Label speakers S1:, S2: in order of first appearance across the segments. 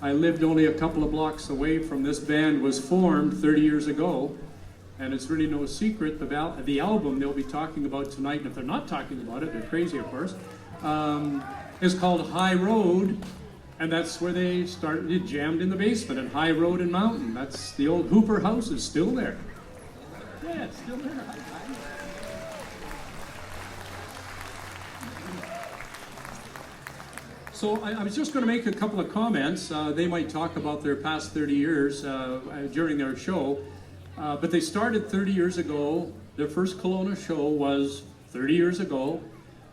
S1: I lived only a couple of blocks away from this band was formed 30 years ago. And it's really no secret, the album they'll be talking about tonight, and if they're not talking about it, they're crazy, of course, is called High Road, and that's where they started, it jammed in the basement at High Road and Mountain. That's the old Hooper house is still there. Yeah, it's still there. So I was just going to make a couple of comments. They might talk about their past 30 years during their show. But they started 30 years ago. Their first Kelowna show was 30 years ago.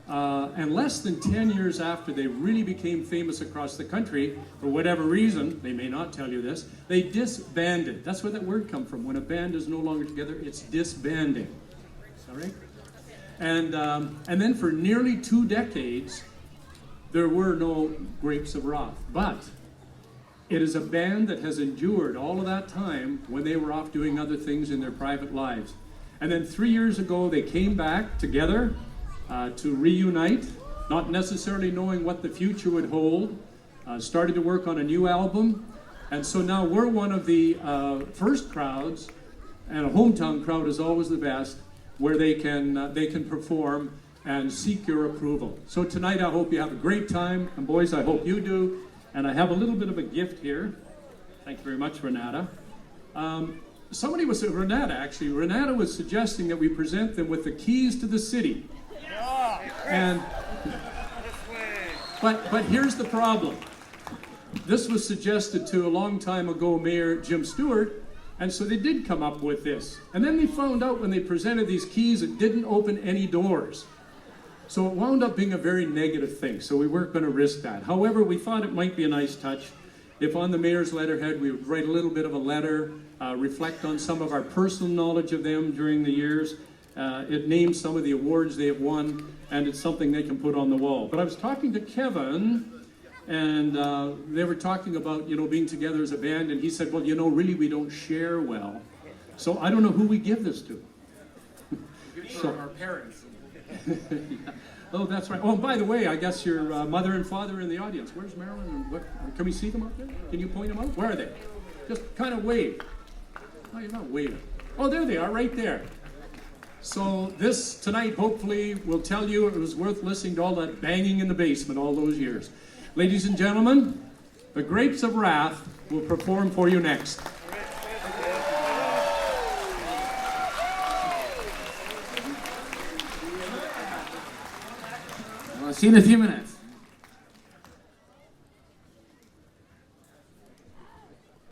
S1: And less than 10 years after they really became famous across the country, for whatever reason, they may not tell you this, they disbanded. That's where that word comes from. When a band is no longer together, it's disbanding. All right? And then for nearly 2 decades, there were no Grapes of Wrath. But it is a band that has endured all of that time when they were off doing other things in their private lives. And then 3 years ago, they came back together to reunite, not necessarily knowing what the future would hold, started to work on a new album. And so now we're one of the first crowds, and a hometown crowd is always the best, where they can perform and seek your approval. So tonight I hope you have a great time, and boys, I hope you do. And I have a little bit of a gift here. Thank you very much, Renata. Renata was suggesting that we present them with the keys to the city. And, but here's the problem. This was suggested to a long time ago Mayor Jim Stewart, and so they did come up with this. And then they found out when they presented these keys, it didn't open any doors. So it wound up being a very negative thing, so we weren't going to risk that. However, we thought it might be a nice touch if on the mayor's letterhead we would write a little bit of a letter, reflect on some of our personal knowledge of them during the years. It names some of the awards they have won, and it's something they can put on the wall. But I was talking to Kevin, and they were talking about, being together as a band, and he said, well, really we don't share well. So I don't know who we give this to.
S2: Our parents.
S1: Yeah. Oh, that's right. Oh, and by the way, I guess your mother and father are in the audience. Where's Marilyn? And can we see them up there? Can you point them out? Where are they? Just kind of wave. Oh, you're not waving. Oh, there they are, right there. So this tonight, hopefully, will tell you it was worth listening to all that banging in the basement all those years. Ladies and gentlemen, the Grapes of Wrath will perform for you next.
S2: See you in a few minutes.